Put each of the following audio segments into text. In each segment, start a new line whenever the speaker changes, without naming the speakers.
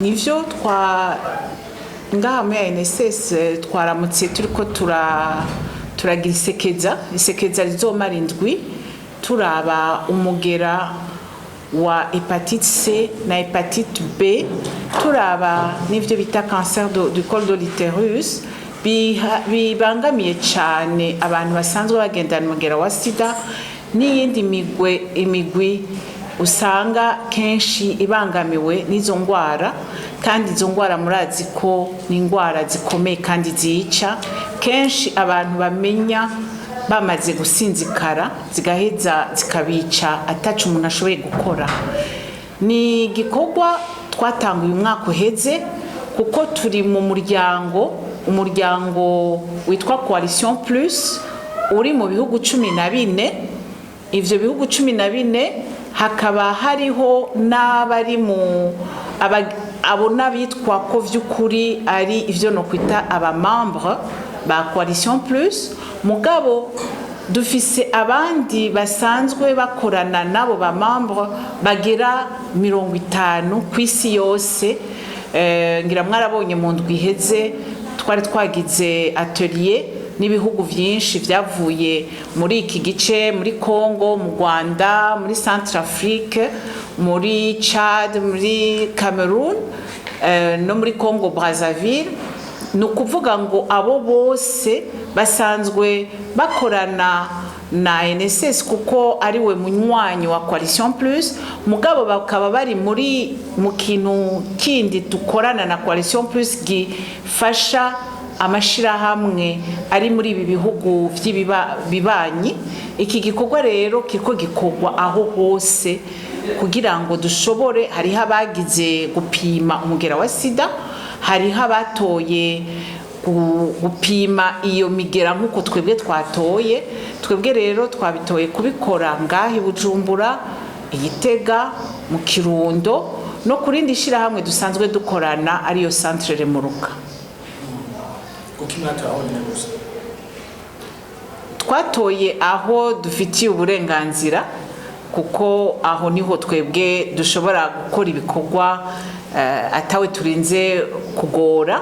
nivyo ngaha muri ANSS twaramutse turiko turagira isekeza rizomara indwi turaba umugera wa hepatite C na hepatite B, turaba n'ivyo bita cancer du col de l'utérus bibangamiye cane abantu basanzwe bagendana umugera wa sida n'iyindi imigwi usanga kenshi ibangamiwe n'izo ngwara, kandi izo ngwara murazi ko ni ingwara zikomeye kandi zica. Kenshi abantu bamenya bamaze gusinzikara zigaheza zikabica atacu umuntu ashoboye gukora. Ni igikorwa twatanguye umwaka uheze kuko turi mu umuryango witwa Coalition Plus uri mu bihugu 14. Ivyo bihugu 14 hakaba hariho n'abari abo n'abitwa ko vy'ukuri ari ivyo no kwita aba membre ba Coalition Plus, mugabo dufise abandi basanzwe bakorana nabo ba membre bagera 50 kw'isi yose. Ngira mwarabonye mu ndwi iheze twari twagize atelier n'ibihugu vyinshi vyavuye muri iki gice, muri Congo, mu Rwanda, muri Centrafrique, muri Chad, muri Cameroon, no muri Congo Brazzaville. Nukuvuga ngo abo bose basanzwe bakorana na ANSS kuko ari we munywanyi wa Coalition Plus, mugabo bakaba bari mu kintu kindi dukorana na Coalition Plus gifasha amashirahamwe ari muri ibi bihugu vy'ibibanyi. Iki gikorwa rero kiriko gikorwa aho hose kugira ngo dushobore, hariho abagize gupima umugera wa sida, hariho abatoye gupima iyo migera nk'uko twebwe twatoye. Twebwe rero twabitoye kubikora ngahi Bujumbura, Igitega, mu Kirundo no kurindi shirahamwe dusanzwe dukorana ariyo Centre Remuruka. Twatoye aho dufitiye uburenganzira kuko aho niho twebwe dushobora gukora ibikorwa atawe turinze kugora.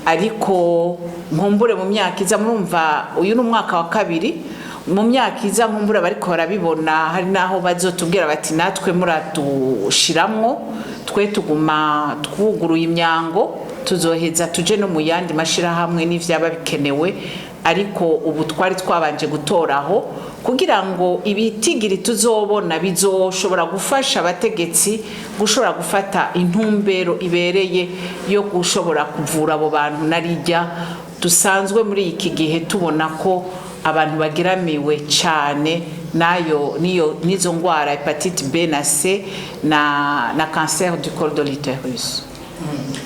Ariko nkumbure mu myaka iza, murumva uyu n'umwaka wa kabiri, mu myaka iza nkumbure bariko barabibona, hari naho bazotubwira bati natwe muradushiramwo, twe tuguma twuguruye imyango, tuzoheza tuje no mu yandi mashirahamwe n'ivyaba bikenewe. Ariko ubu twari twabanje gutoraho kugira ngo ibitigiri tuzobona bizoshobora gufasha abategetsi gushobora gufata intumbero ibereye yo gushobora kuvura abo bantu narijya dusanzwe muri iki gihe tubona ko abantu bagiramiwe cyane nizo ngwara hepatite B na C na cancer du col de l'utérus.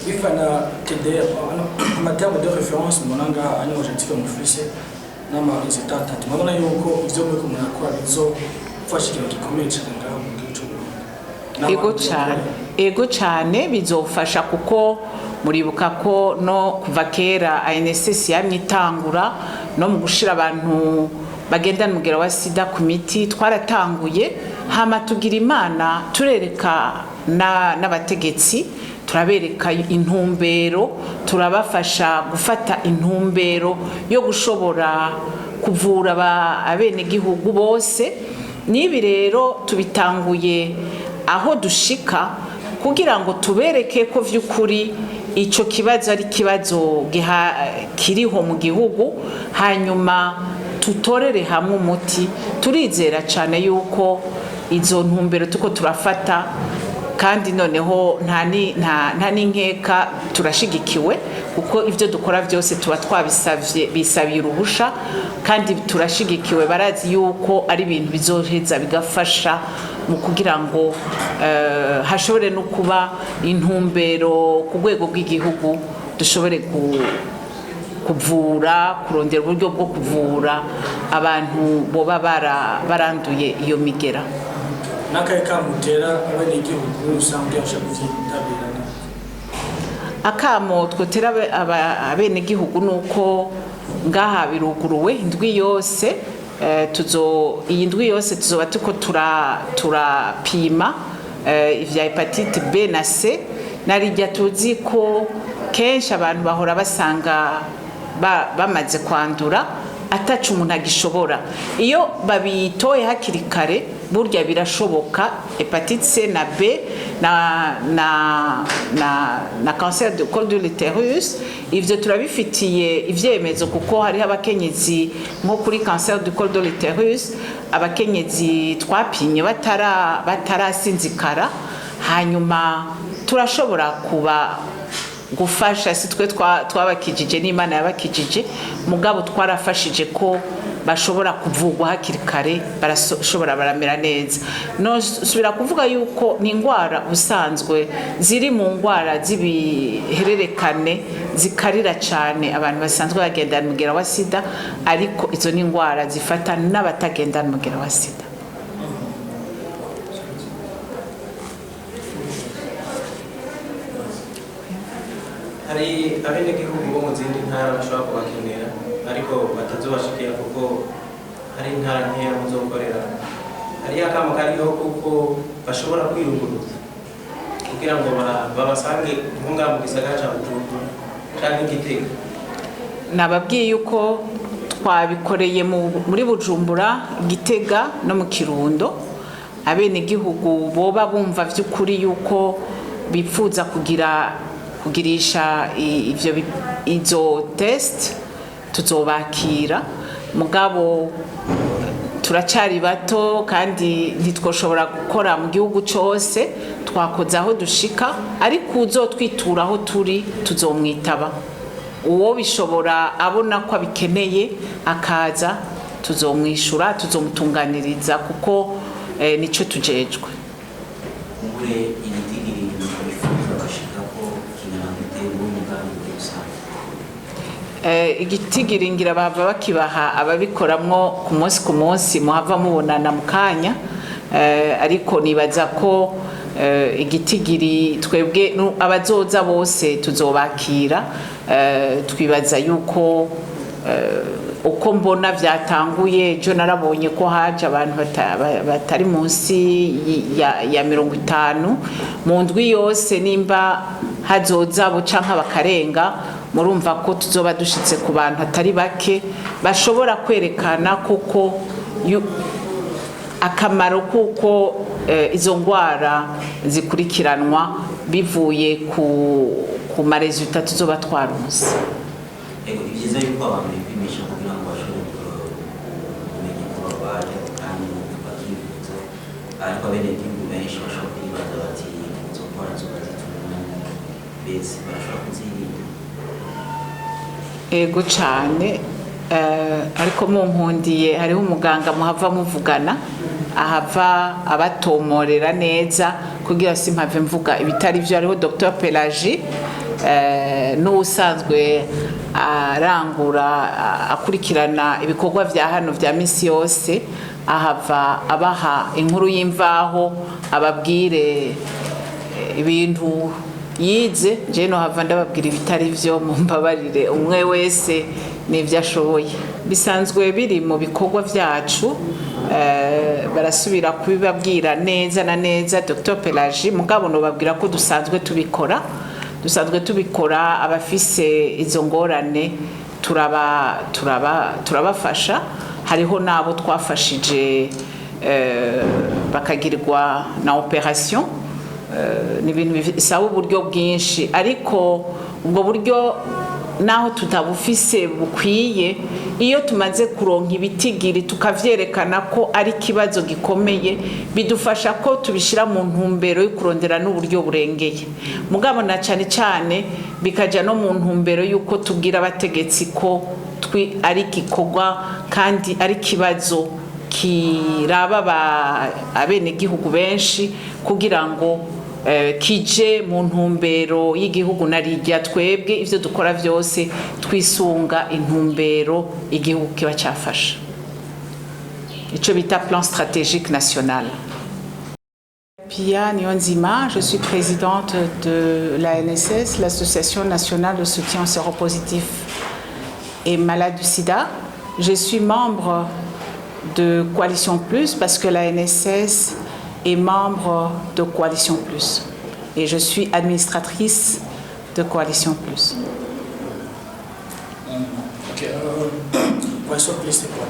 Bifana TDR en termes de référence monanga ani objectif mufise nama résultat tatu mabona yuko ivyo muri kumunakora bizofasha ikintu gikomeye cyane ngaho mu gihugu. Ego cyane bizofasha kuko muribuka ko no kuva kera ANSS yamyitangura no mu gushira abantu bagendana umugera wa sida ku miti twaratanguye, hama tugira Imana turereka n'abategetsi, turabereka intumbero, turabafasha gufata intumbero yo gushobora kuvura abene gihugu bose. Nibi rero tubitanguye aho dushika kugira ngo tubereke ko vy'ukuri ico kibazo ari kibazo kiriho mu gihugu, hanyuma tutorere hamwe umuti. Turizera cyane yuko izo ntumbero tuko turafata, kandi noneho nta n'inkeka turashigikiwe kuko ivyo dukora byose tuba bisabiye uruhusha, kandi turashigikiwe. Barazi yuko ari ibintu bizoheza bigafasha mu kugira ngo hashobore no kuba intumbero ku rwego rw'igihugu, dushobore kuvura, kurondera uburyo bwo kuvura abantu boba baranduye iyo migera. Nakaye kamutera abene igihugu usanzwe yashabuzitabirana.
Akamo twotera abene igihugu nuko ngaha biruguruwe indwi yose, iyi ndwi yose tuzoba tuko turapima ivya hepatite B na C narijya tuzi ko kenshi abantu bahora basanga bamaze kwandura ataca umuntu agishobora. Iyo babitoye hakiri kare burya birashoboka hepatite C na B na cancer du col de l'utérus. Ivyo turabifitiye ivyemezo kuko hariho abakenyezi nko kuri cancer du col de l'utérus abakenyezi twapimye batarasinzikara, hanyuma turashobora kuba gufasha, si twe twabakijije n'Imana yabakijije, mugabo twarafashije ko bashobora kuvugwa hakiri kare, barashobora baramera neza. No subira kuvuga yuko ni ingwara usanzwe ziri mu ngwara z'ibihererekane zikarira cyane abantu basanzwe bagendana umugera wa sida, ariko izo ni ingwara zifata n'abatagendana umugera wa sida.
Hari abenegihugu bo mu zindi ntara bashobora kubakenera ariko batazobashikira kuko hari intara nkeya muzokorera. Hari akamo kariho kuko bashobora kwiyunguruza kugira ngo babasange nkunga mu gisagara ca Bujumbura canke Gitega.
Nababwiye yuko twabikoreye muri Bujumbura, Gitega no mu Kirundo. Abenegihugu boba bumva vy'ukuri yuko bipfuza kugirisha izo test tuzobakira, mugabo turacari bato kandi ntitwoshobora gukora mu gihugu cyose. Twakoze aho dushika, ariko uzotwitura aho turi tuzomwitaba. Uwo bishobora abona ko abikeneye akaza tuzomwishura, tuzomutunganiriza kuko nico tujejwe. Igitigiringira bava bakibaha ababikoramwo ku munsi muhava mubonana mu kanya, ariko nibaza ko igitigiri twebwe abazoza bose tuzobakira. Twibaza yuko uko mbona vyatanguye, jo narabonye ko haje abantu batari munsi ya 50 mu ndwi yose. Nimba hazoza bo canka bakarenga, murumva ko tuzoba dushitse ku bantu atari bake bashobora kwerekana kuko akamaro kuko izo ngwara zikurikiranwa bivuye ku maresultat tuzoba twaronse.
Ibyiza yuko abantu bipimisha kugira ngo bashobore kumenya ko barwaye kandi bakivuza, ariko abenegihugu benshi bashobora kwibaza bati izo ndwara zituma bese barashobora kuzirinda.
Ego cyane, ariko munkundiye hariho umuganga muhava muvugana ahava abatomorera neza kugira simpave mvuga ibitari byo. Hariho Dr Pelagie n'usanzwe arangura akurikirana ibikorwa vya hano vya misi yose, ahava abaha inkuru y'imvaho ababwire ibintu yize. Je no hava ndababwira ibitari byo, mumbabarire umwe wese n'ivyo ashoboye. Bisanzwe biri mu bikorwa vyacu, barasubira kubibabwira neza na neza Dr Pelagie, mugabo no babwira ko dusanzwe tubikora abafise izo ngorane turabafasha. Hariho nabo twafashije bakagirirwa na operation. Ni ibintu bisaba uburyo bwinshi, ariko ubwo buryo naho tutabufise bukwiye, iyo tumaze kuronka ibitigiri tukavyerekana ko ari kibazo gikomeye, bidufasha ko tubishira mu ntumbero yo kurondera n'uburyo burengeye. Mugabo na cyane cyane bikaja no mu ntumbero yuko tubwira abategetsi ko ari gikorwa kandi ari kibazo kiraba abenegihugu benshi, kugira ngo kije mu ntumbero y'igihugu narijya twebwe ivyo dukora vyose twisunga intumbero igihugu kiba cyafasha, ico bita plan stratégique national. Pia Niyonzima, je suis présidente de l'ANSS, l'Association nationale de soutien aux séropositifs et malades du sida. Je suis membre de Coalition Plus parce que l'ANSS est membre de Coalition Plus. et je suis administratrice de Coalition Plus.
Ok, Coalition Plus, c'est quoi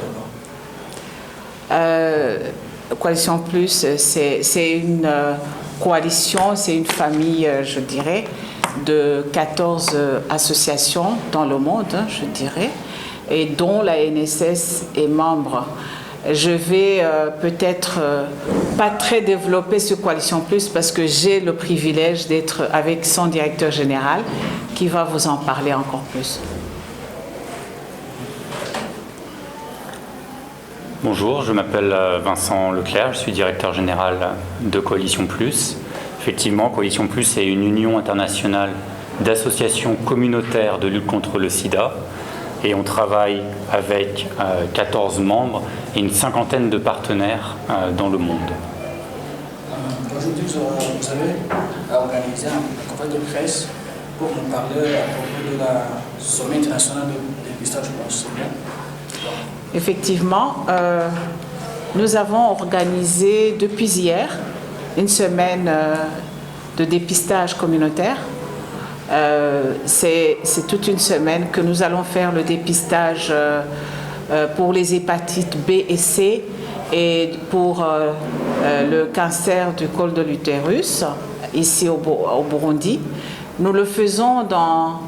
d'abord?
Coalition Plus, c'est une coalition, c'est une famille, je dirais, de 14 associations dans le monde, je dirais, et dont la NSS est membre. Je vais peut-être pas très développer ce Coalition Plus parce que j'ai le privilège d'être avec son directeur général qui va vous en parler encore plus.
Bonjour, je m'appelle Vincent Leclerc, je suis directeur général de Coalition Plus. Effectivement, Coalition Plus est une union internationale d'associations communautaires de lutte contre le sida et on travaille avec 14 membres et une cinquantaine de partenaires dans le monde.
Aujourd'hui, vous avez organisé une conférence de presse pour nous parler à propos de la sommet international de dépistage, je pense.
Effectivement, nous avons organisé depuis hier une semaine de dépistage communautaire. C'est toute une semaine que nous allons faire le dépistage pour les hépatites B et C et pour le cancer du col de l'utérus ici au Burundi. Nous le faisons dans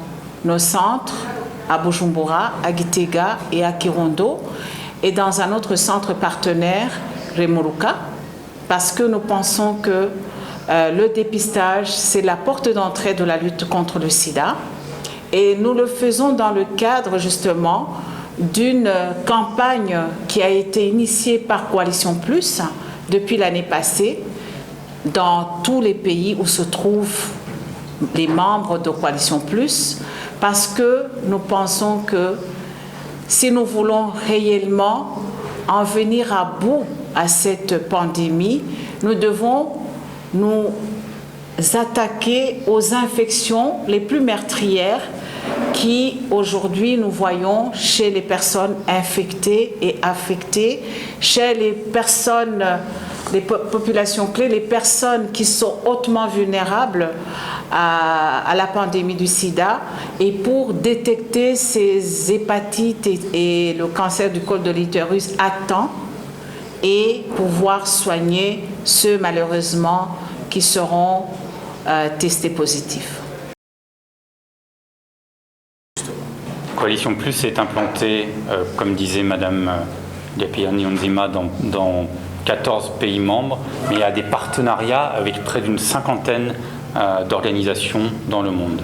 nos centres à Bujumbura, à Gitega et à Kirundo et dans un autre centre partenaire, Remuruka, parce que nous pensons que le dépistage, c'est la porte d'entrée de la lutte contre le sida. Et nous le faisons dans le cadre justement d'une campagne qui a été initiée par Coalition Plus depuis l'année passée dans tous les pays où se trouvent les membres de Coalition Plus, parce que nous pensons que si nous voulons réellement en venir à bout à cette pandémie, nous devons nous attaquer aux infections les plus meurtrières qui aujourd'hui nous voyons chez les personnes infectées et affectées, chez les personnes, les populations clés, les personnes qui sont hautement vulnérables à la pandémie du sida, et pour détecter ces hépatites et le cancer du col de l'utérus à temps et pouvoir soigner ceux malheureusement qui seront testés positifs.
Coalition Plus est implantée, comme disait Madame Diapirani Onzima, dans 14 pays membres, mais il y a des partenariats avec près d'une cinquantaine d'organisations dans le monde.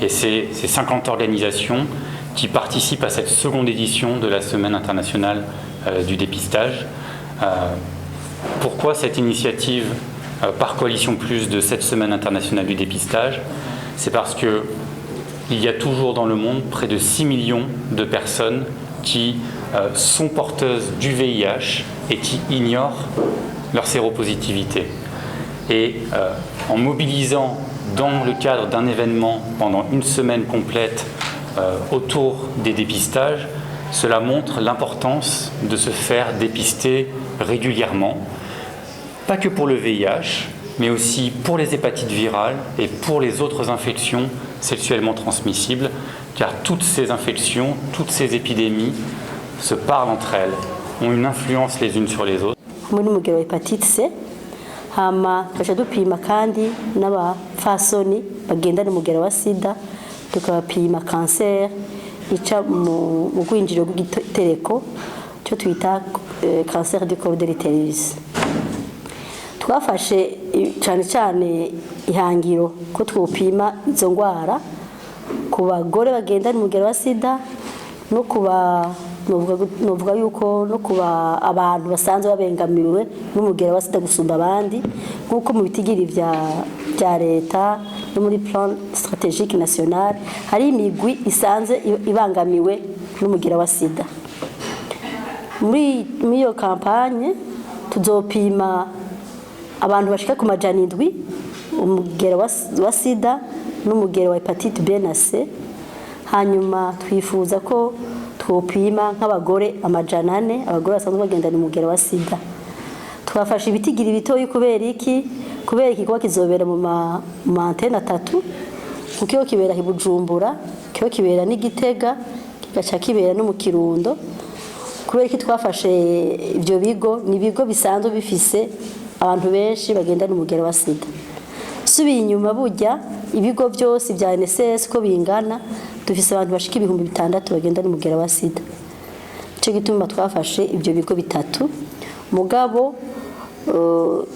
Et c'est ces 50 organisations qui participent à cette seconde édition de la Semaine internationale du dépistage. Pourquoi cette initiative par Coalition Plus de cette Semaine internationale du dépistage? C'est parce que il y a toujours dans le monde près de 6 millions de personnes qui sont porteuses du VIH et qui ignorent leur séropositivité. Et en mobilisant dans le cadre d'un événement pendant une semaine complète autour des dépistages, cela montre l'importance de se faire dépister régulièrement, pas que pour le VIH, mais aussi pour les hépatites virales et pour les autres infections sexuellement transmissibles, car toutes ces infections, toutes ces épidémies se parlent entre elles, ont une influence les unes sur les autres.
Muri mugero wa hepatite C hama twaje dupima kandi n'abafasoni bagendana umugero wa sida, tukabapima cancer ica mu gwinjiro rw'igitereko cyo twita cancer du col de l'utérus. Twafashe cyane cyane ihangiro ko twopima izo ngwara ku bagore bagendana umugero wa sida no kuba novuga yuko no kuba abantu basanzwe babengamiwe n'umugero wa sida gusumba abandi, nk'uko mu bitigiri bya leta no muri plan stratégique national hari imigwi isanze ibangamiwe n'umugero wa sida. Muri iyo kampanye tuzopima abantu bashika ku majana 7 umugero wa sida n'umugero wa hepatite B na C. Hanyuma twifuza ko twopima nk'abagore amajana 4 abagore basanzwe bagendana umugero wa sida. Twafashe ibitigiri bitoyi kubera iki kubera igikorwa kizobera mu antene 3 kuko kibera i Bujumbura kiho kibera ni Gitega kigaca kibera no mu Kirundo kubera ko twafashe ibyo bigo ni bigo bisanzwe bifise abantu benshi bagenda n'umugera wa sida subiye inyuma burya ibigo byose bya NSS ko bingana dufise abantu bashika 6,000 bagenda n'umugera wa sida cyo gituma twafashe ibyo bigo bitatu mugabo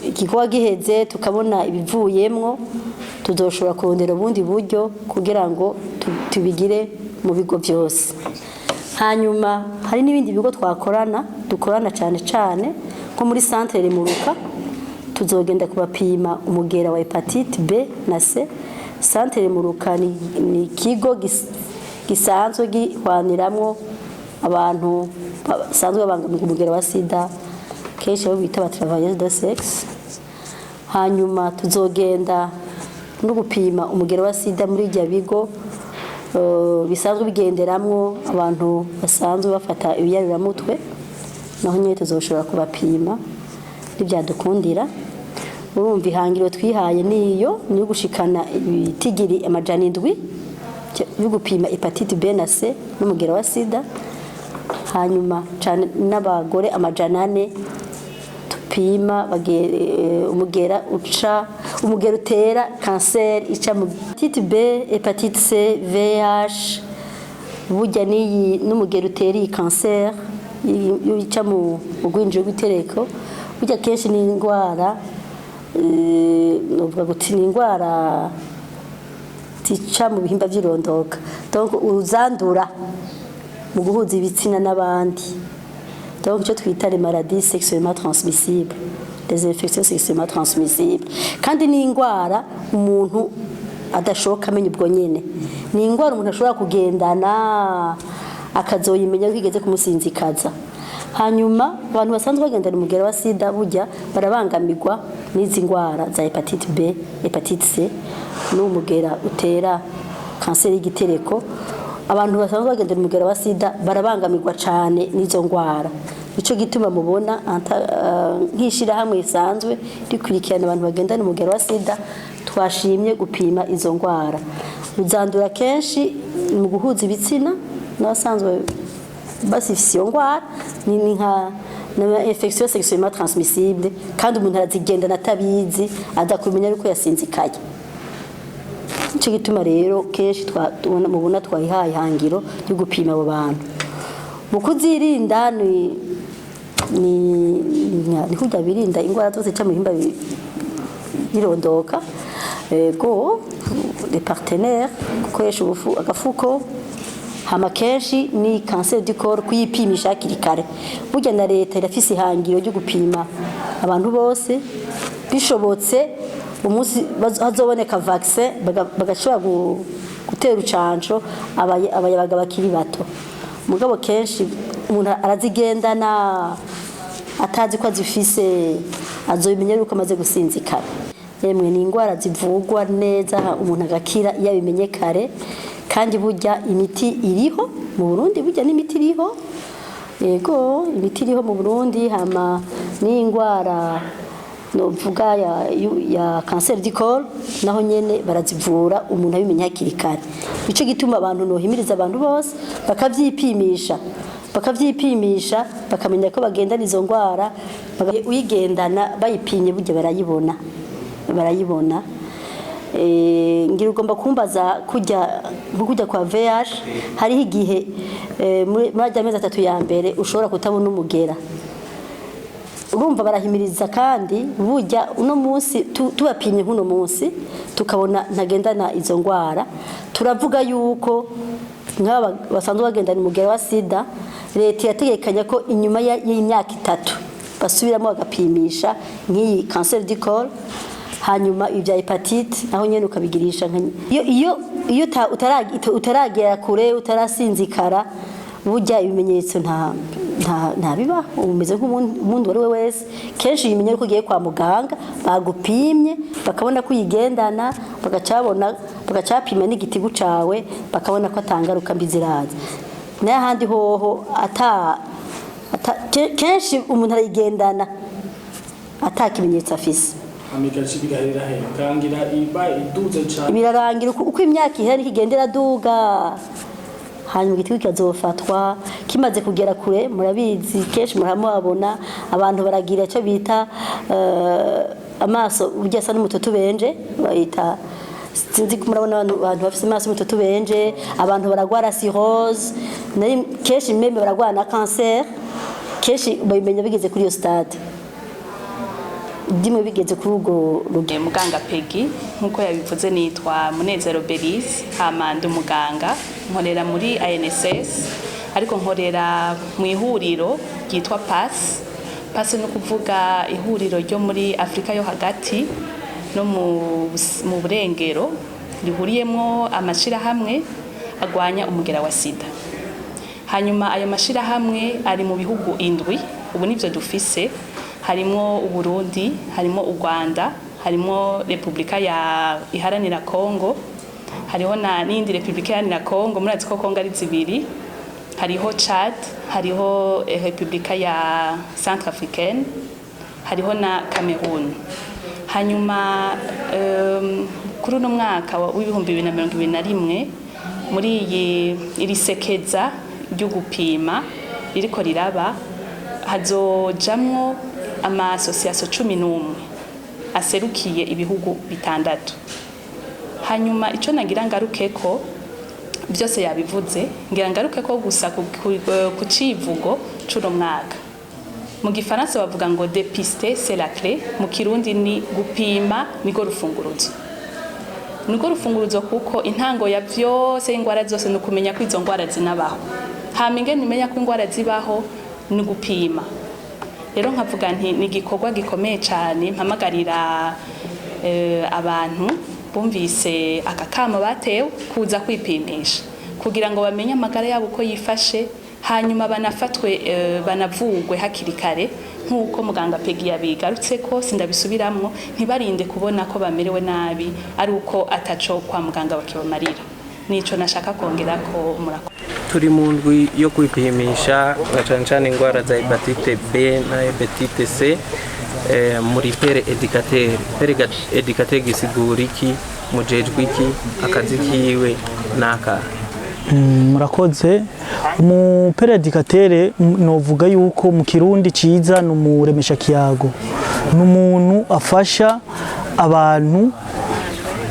igikorwa giheze tukabona ibivuyemwo tuzoshobora kurondera ubundi buryo kugira ngo tubigire mu bigo byose hanyuma hari n'ibindi bigo dukorana cyane nko muri centre Muruka tuzogenda kubapima umugera wa hepatite B na C. Centre Muruka ni kigo gisanzwe gihwaniramwo abantu basanzwe bangamira umugera wa sida kenshi abo bita travailleurs de sexe. Hanyuma tuzogenda no gupima umugera wa sida muri iryo bigo bisanzwe bigenderamwo abantu basanzwe bafata ibiyariramutwe naho nyine tuzoshobora kubapima n'ibyadukundira. Urumva ihangiro twihaye niyo niyo gushikana ibitigiri 700 yo gupima hepatite B na C n'umugera wa sida. Hanyuma cyane n'abagore 400 tupima umugera utera cancer ica mu hepatite B, hepatite C, VIH burya ni n'umugera utera iyi cancer ica mu gwinjiro gw'itereko burya kenshi ni indwara novuga guti ni indwara tica mu bihimba by'irondoka donc uzandura mu guhuza ibitsina n'abandi donc icyo twita les maladies sexuellement transmissibles les infections sexuellement transmissibles kandi ni indwara umuntu adashoka amenya ubwo nyene ni indwara umuntu ashobora kugendana akazoyimenya kwigeze kumusinzikaza. Hanyuma abantu basanzwe bagendana umugera wa sida burya barabangamirwa n'izi ndwara za hepatite B, hepatite C n'umugera utera cancer y'igitereko. Abantu basanzwe bagendana umugera wa sida barabangamirwa cyane n'izo ndwara. Ico gituma mubona nkishira hamwe isanzwe rikurikirana abantu bagendana umugera wa sida twashimye gupima izo ndwara. Uzandura kenshi mu guhuza ibitsina n'abasanzwe basifise iyo ndwara ni nka infection sexuellement transmissible kandi umuntu arazigendana atabizi adakumenya ariko yasinzikaye. Ico gituma rero kenshi mubona twayihaye ihangiro ryo gupima abo bantu mu kuzirinda ni kujya birinda indwara zose cyangwa mu bihimba birondoka go les partenaires gukoresha agafuko hama kenshi ni cancer du corps kuyipimisha hakiri kare. Burya na leta irafise ihangiro ryo gupima abantu bose bishobotse umunsi hazoboneka vaccin bagashobora gutera ucanco abayabaga bakiri bato. Mugabo kenshi umuntu arazigendana atazi ko azifise azobimenya yuko amaze gusinzikara. Yemwe ni indwara zivugwa neza umuntu agakira iyo abimenye kare kandi burya imiti iriho mu Burundi burya n'imiti iriho yego imiti iriho mu Burundi hama ni indwara no vuga ya cancer du corps naho nyene barazivura umuntu abimenya hakiri kare. Ico gituma abantu nohimiriza abantu bose bakavyipimisha bakamenya ko bagendana izo ndwara uyigendana bayipinye burya barayibona. Ngira ugomba kumbaza kujya kwa VIH hariho igihe muri amezi 3 ya mbere ushobora kutabona umugera. Urumva barahimiriza kandi burya uno munsi tubapimye nk'uno munsi tukabona ntagendana izo ndwara turavuga yuko nk'aba basanzwe bagendana umugera wa sida leta yategekanya ko inyuma y'imyaka 3 basubiramo bagapimisha nk'iyi cancer du corps hanyuma ibya hepatite naho nyene ukabigirisha iyo utaragera kure utarasinzikara burya ibimenyetso nta biba umeze nk'umuntu wari wese kenshi yimenya ko ugiye kwa muganga bagupimye bakabona ko uyigendana bagacapima n'igitigu cawe bakabona ko atangaruka mbi ziraza. N'ahandi hoho kenshi umuntu arayigendana atakimenyetso afise
amikalishi bigarira he kangira iba iduze cyane
birarangira uko imyaka ihera ikigendera duga hanyuma igiti kikazofatwa kimaze kugera kure murabizi kenshi muramubona abantu baragira icyo bita amaso burya asa n'umututu benje bayita sinzi ko murabona abantu bafite amaso y'umututu benje abantu baragwara cirrhose kenshi meme baragwara na cancer kenshi babimenya bigeze kuri iyo stade dimwe bigeze kuri ubwo
muganga Peggy nkuko yabivuze nitwa Munezero Belize amanda umuganga nkorera muri ANSS ariko nkorera mu ihuriro ryitwa PAS no kuvuga ihuriro ryo muri Afrika yo hagati no mu burengero rihuriyemo amashirahamwe agwanya umugera wa sida. Hanyuma ayo mashirahamwe ari mu bihugu 7 ubu nivyo dufise harimo u Burundi, harimo u Rwanda, harimo Republika ya Iharanira Kongo, hariho n'indi Republika Iharanira Kongo murazi ko Kongo ari zibiri, hariho Chad, hariho Republika ya Centrafricaine, hariho na Cameroon. Hanyuma kuri uno mwaka w'ibihumbi 2021 muri iri sekeza ryo gupima iriko riraba hazojamwo ama association 11 aserukiye ibihugu 6. Hanyuma ico nagira ngarukeko byose yabivuze ngira ngarukeko gusa ku civugo c'uno mwaka. Mu gifaransa bavuga ngo dépister c'est la clé, mu kirundi ni gupima nigo rufunguruzo. Nigo rufunguruzo kuko intango ya vyose ingwara zose no kumenya ko izo ngwara zinabaho. Haminge nimenya ko ingwara zibaho ni gupima. Rero nkavuga nti ni gikorwa gikomeye cyane mpamagarira abantu bumvise akakama batewe kuza kwipimisha kugira ngo bamenye amagara yabo uko yifashe hanyuma banafatwe banavugwe hakiri kare nkuko muganga Peggy yabigarutse ko sindabisubiramwo ntibarinde kubona ko bamerewe nabi ari uko ataco kwa muganga bakibamarira. Nico nashaka kongera ko murako
turi mu ndwi yo kwipimisha cyane ingwara za hepatite B na hepatite C muri pere educateur gisigura iki mujejwe iki akazi kiwe naka
murakoze mu pere educateur novuga yuko mu kirundi ciza no muremesha kiyago n'umuntu afasha abantu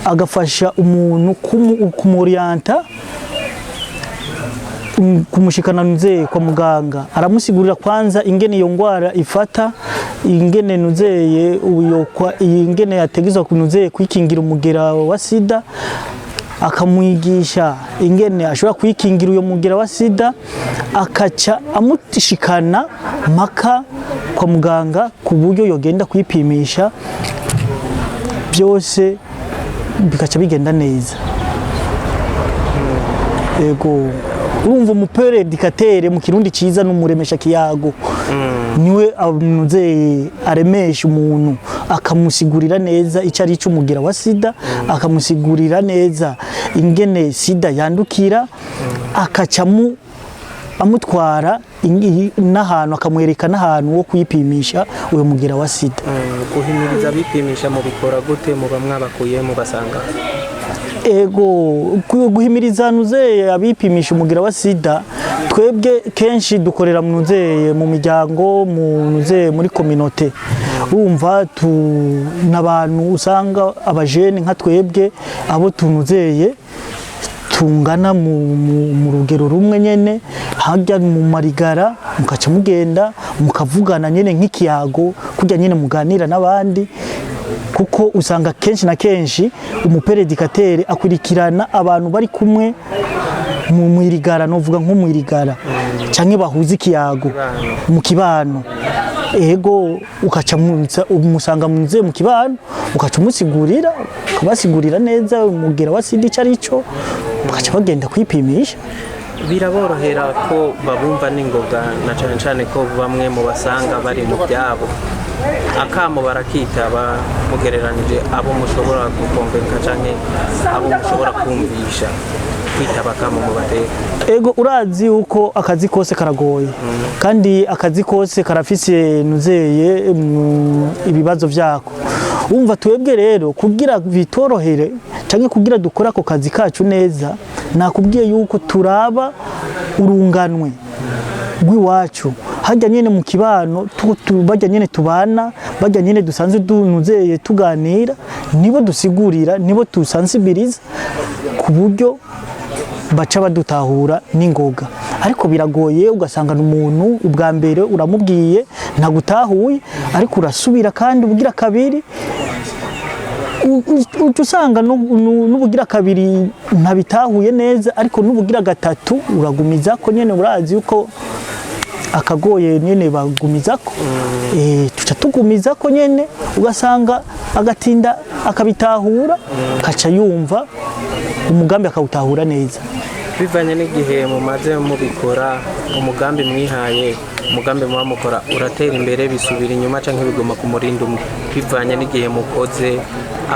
agafasha umuntu kumorienta kumushikana nuzeye kwa muganga aramusigurira kwanza ingene iyo ngwara ifata ingene nuzeye uyokwa ingene yategezwa kunuzeye kwikingira umugera wa sida akamwigisha ingene ashobora kwikingira uyo mugera wa sida akaca amushikana maka kwa muganga ku buryo yogenda kwipimisha byose bikaca bigenda neza. Ego urumva umupere educateur mu kirundi ciza n'umuremesha kiyago niwe amunuzeye aremesha umuntu akamusigurira neza icyo ari cy'umugira wa sida akamusigurira neza ingene sida yandukira akacamu amutwara n'ahantu akamwereka n'ahantu wo kwipimisha uyo mugira wa sida.
Guhimiriza bipimisha mu bikora gute mu bamwabakuye mu basanga
ego guhimiriza nuzeye abipimisha umugira wa sida twebwe kenshi dukorera mu nuzeye mu miryango mu nuzeye muri communauté urumva n'abantu usanga abajene nka twebwe abo tunuzeye tungana mu rugero rumwe nyene hajya mu marigara mukaca mugenda mukavugana nyene nk'ikiyago kujya nyene muganira n'abandi kuko usanga kenshi na kenshi umupere educateur akurikirana abantu bari kumwe mu mwirigara novuga nko mwirigara canke bahuza ikiyago mu kibano ego ukaca umusanga munze mu kibano ukaca umusigurira ukabasigurira neza umugera wa sida icarico bakaca bagenda kwipimisha.
Biraborohera ko babumva n'ingoga na cyane ko bamwe mu basanga bari mu byabo akamo barakitaba mugereranije abo mushobora gukombenka canke abo mushobora kumvisha kwitaba akamo mu bateka.
Ego urazi uko akazi kose karagoye kandi akazi kose karafise nuzeye ibibazo vyako umva twebwe rero kugira bitorohere cyangwa kugira dukora ako kazi kacu neza nakubwiye yuko turaba urunganwe rw'iwacu hajya nyene mu kibano bajya nyene tubana bajya nyene dusanzwe dunuzeye tuganira nibo dusigurira nibo tusansibiriza ku buryo baca badutahura n'ingoga ariko biragoye ugasanga umuntu ubwa mbere uramubwiye ntagutahuye ariko urasubira kandi ubugira kabiri usanga n'ubugira kabiri ntabitahuye neza ariko n'ubugira gatatu uragumiza ko nyene urazi yuko akagoye nyene bagumiza ko tuca tugumiza ko nyene ugasanga agatinda akabitahura kaca yumva umugambi akawutahura neza
bivanye n'igihe mumaze mubikora umugambi mwihaye umugambi muba mukora uratera imbere bisubira inyuma canke bigoma ku murindi umwe bivanye n'igihe mukoze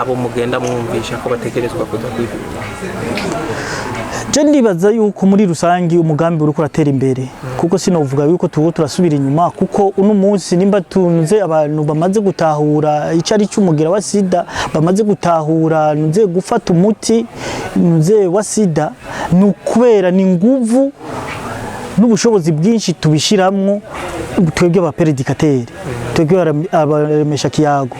abo mugenda mwumvisha ko bategerezwa kuza kwivuga
je ndibaza yuko muri rusangi umugambi uriko uratera imbere kuko sinovuga yuko tuwo turasubira inyuma kuko uno munsi nimba tunze abantu bamaze gutahura icari cy'umugira wa sida bamaze gutahura nze gufata umuti nze wa sida nukubera ni nguvu n'ubushobozi bwinshi tubishiramwo twebwe abaperedikateri twebwe abaremesha kiyago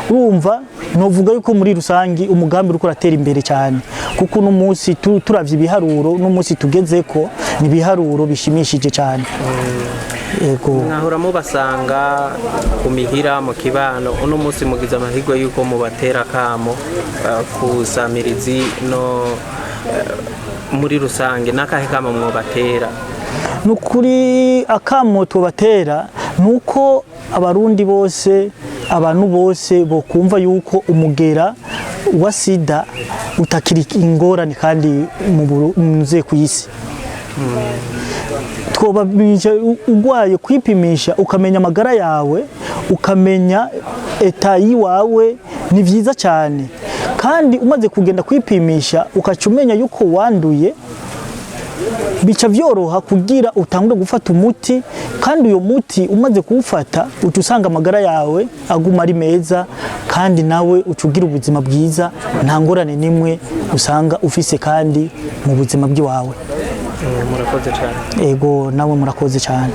urumva novuga yuko muri rusangi umugambi uriko uratera imbere cyane kuko uno munsi turavye ibiharuro uno munsi tugezeko ni ibiharuro bishimishije cyane yego
mwahora mubasanga ku mihira mu kibano uno munsi mugize amahirwe yuko mubatera kamo kusamirizi no muri rusange nakahe kamo mwobatera
nukuri akamo tubatera nuko abarundi bose abantu bose bokumva yuko umugera wa sida utakiri ingorane kandi muze ku isi twobamisha ugwaye kwipimisha ukamenya amagara yawe ukamenya eta yiwawe ni vyiza cyane kandi umaze kugenda kwipimisha ukacumenya yuko wanduye bica vyoroha kugira utangure gufata umuti kandi uyo muti umaze kuwufata uca usanga amagara yawe aguma ari meza kandi nawe ucugira ubuzima bwiza nta ngorane nimwe usanga ufise kandi mu buzima bw'iwawe
murakoze cyane
ego nawe murakoze cyane